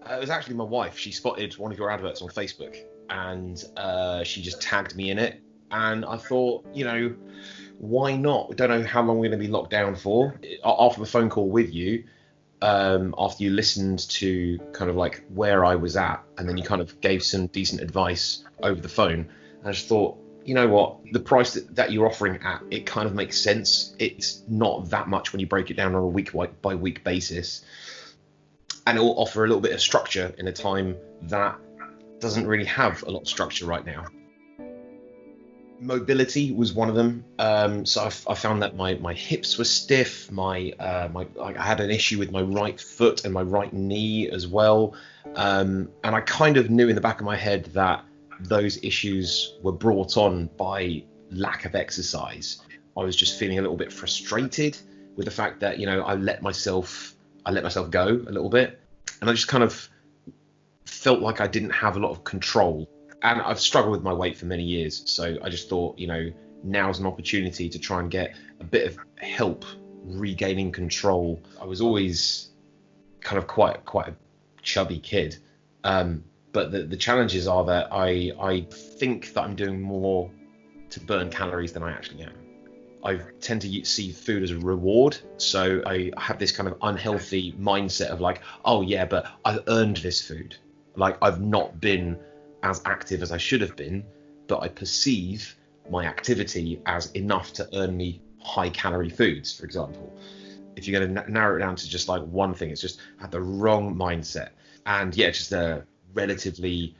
It was actually my wife. She spotted one of your adverts on Facebook, and she just tagged me in it. And I thought, why not? We don't know how long we're going to be locked down for. After the phone call with you, after you listened to kind of like where I was at, and then you kind of gave some decent advice over the phone, I just thought, you know what, the price that you're offering at, it kind of makes sense. It's not that much when you break it down on a week by week basis. And it will offer a little bit of structure in a time that doesn't really have a lot of structure right now. Mobility was one of them. So I found that my hips were stiff. I had an issue with my right foot and my right knee as well. And I kind of knew in the back of my head that those issues were brought on by lack of exercise. I was just feeling a little bit frustrated with the fact that, I let myself go a little bit, and I just kind of felt like I didn't have a lot of control. And I've struggled with my weight for many years, so I just thought, now's an opportunity to try and get a bit of help regaining control. I was always kind of quite a chubby kid, but the challenges are that I think that I'm doing more to burn calories than I actually am. I tend to see food as a reward, so I have this kind of unhealthy mindset of like, oh yeah, but I've earned this food. Like, I've not been as active as I should have been, but I perceive my activity as enough to earn me high calorie foods, for example. If you're going to narrow it down to just like one thing, it's just I had the wrong mindset. And yeah, just a relatively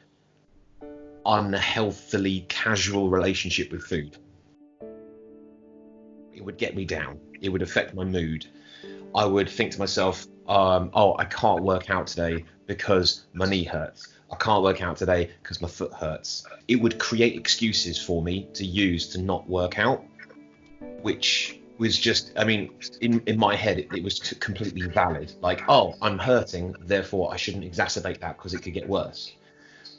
unhealthily casual relationship with food. It would get me down. It would affect my mood. I would think to myself, I can't work out today because my knee hurts. I can't work out today because my foot hurts. It would create excuses for me to use to not work out, which was just, in my head, it was completely valid. Like, oh, I'm hurting, therefore I shouldn't exacerbate that because it could get worse.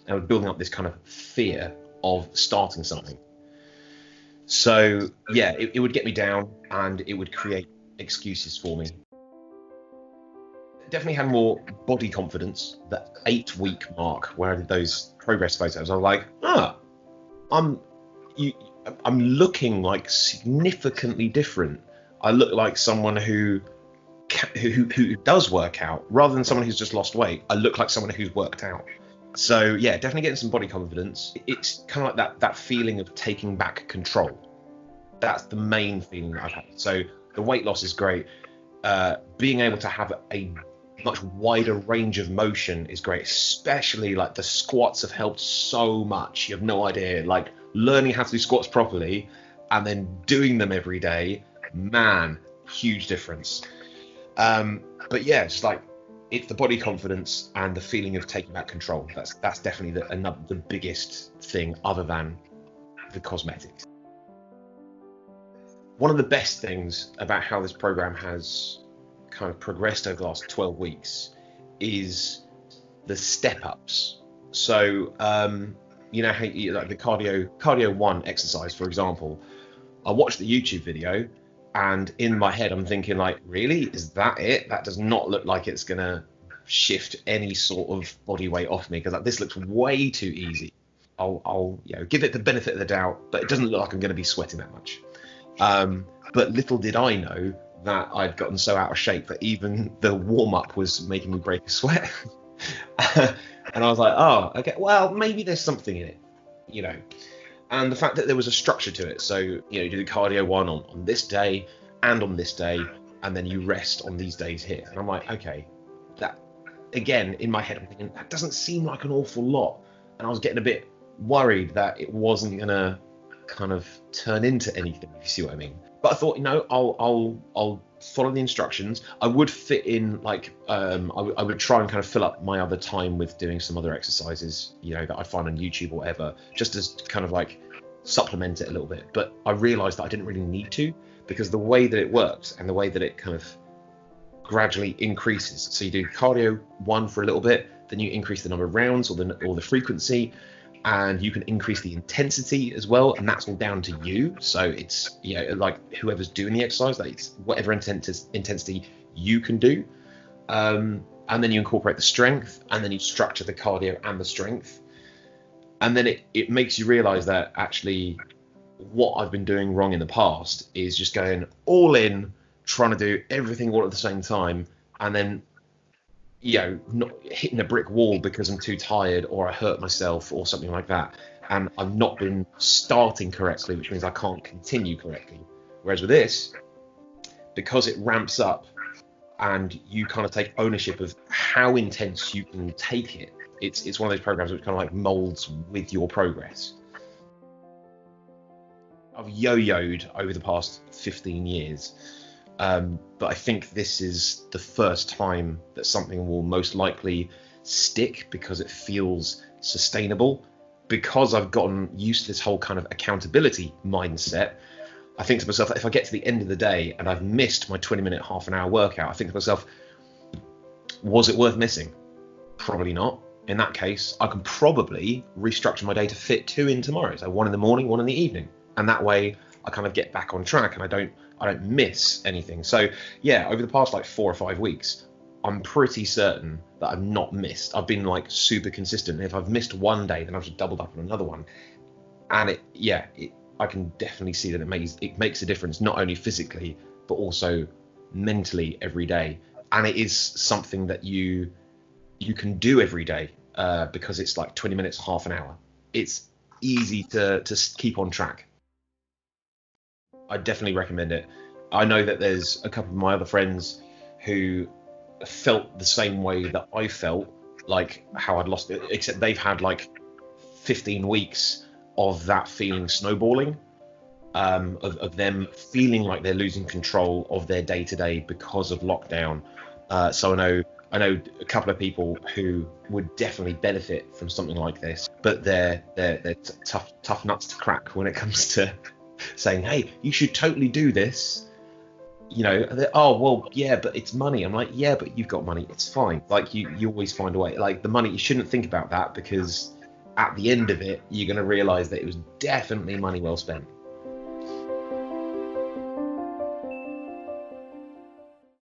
And I was building up this kind of fear of starting something. So yeah, it would get me down and it would create excuses for me. Definitely had more body confidence. The 8-week mark where I did those progress photos, I was like, I'm looking like significantly different. I look like someone who does work out rather than someone who's just lost weight. I look like someone who's worked out. So yeah, definitely getting some body confidence. It's kind of like that feeling of taking back control. That's the main feeling that I've had. So the weight loss is great. Being able to have a much wider range of motion is great, especially like the squats have helped so much. You have no idea, like learning how to do squats properly and then doing them every day, man, huge difference. But yeah, it's like, it's the body confidence and the feeling of taking back control. That's definitely the biggest thing other than the cosmetics. One of the best things about how this program has kind of progressed over the last 12 weeks is the step ups. So, how like the cardio 1 exercise, for example, I watched the YouTube video and in my head, I'm thinking like, really, is that it? That does not look like it's going to shift any sort of body weight off me, because like, this looks way too easy. I'll give it the benefit of the doubt, but it doesn't look like I'm going to be sweating that much. But little did I know that I'd gotten so out of shape that even the warm-up was making me break a sweat. And I was like, oh, okay, well, maybe there's something in it, And the fact that there was a structure to it. So, you do the cardio 1 on this day and on this day, and then you rest on these days here. And I'm like, okay, that, again, in my head, I'm thinking, that doesn't seem like an awful lot. And I was getting a bit worried that it wasn't going to kind of turn into anything, if you see what I mean. But I thought, I'll follow the instructions. I would fit in like I would try and kind of fill up my other time with doing some other exercises, that I find on YouTube or whatever, just as kind of like supplement it a little bit. But I realized that I didn't really need to, because the way that it works and the way that it kind of gradually increases. So you do cardio 1 for a little bit, then you increase the number of rounds or the frequency, and you can increase the intensity as well, and that's all down to you. So it's, like whoever's doing the exercise, like it's whatever intensity you can do. and then you incorporate the strength, and then you structure the cardio and the strength, and then it makes you realize that actually what I've been doing wrong in the past is just going all in, trying to do everything all at the same time, and then not hitting a brick wall because I'm too tired or I hurt myself or something like that, and I've not been starting correctly, which means I can't continue correctly. Whereas with this, because it ramps up and you kind of take ownership of how intense you can take it, it's one of those programs which kind of like molds with your progress. I've yo-yoed over the past 15 years, but I think this is the first time that something will most likely stick because it feels sustainable. Because I've gotten used to this whole kind of accountability mindset, I think to myself, if I get to the end of the day and I've missed my 20-minute, half an hour workout, I think to myself, was it worth missing? Probably not. In that case, I can probably restructure my day to fit 2 in tomorrow. So 1 in the morning, 1 in the evening. And that way I kind of get back on track and I don't miss anything. So yeah, over the past like 4 or 5 weeks, I'm pretty certain that I've not missed. I've been like super consistent. And if I've missed one day, then I've just doubled up on another one. And I can definitely see that it makes a difference, not only physically, but also mentally every day. And it is something that you can do every day because it's like 20 minutes, half an hour. It's easy to keep on track. I definitely recommend it. I know that there's a couple of my other friends who felt the same way that I felt, like how I'd lost it, except they've had like 15 weeks of that feeling snowballing, of them feeling like they're losing control of their day-to-day because of lockdown. So I know a couple of people who would definitely benefit from something like this, but they're tough nuts to crack when it comes to saying, hey, you should totally do this. Oh well, yeah, but it's money. I'm like, yeah, but you've got money, it's fine. Like you always find a way. Like the money, you shouldn't think about that, because at the end of it, you're going to realize that it was definitely money well spent.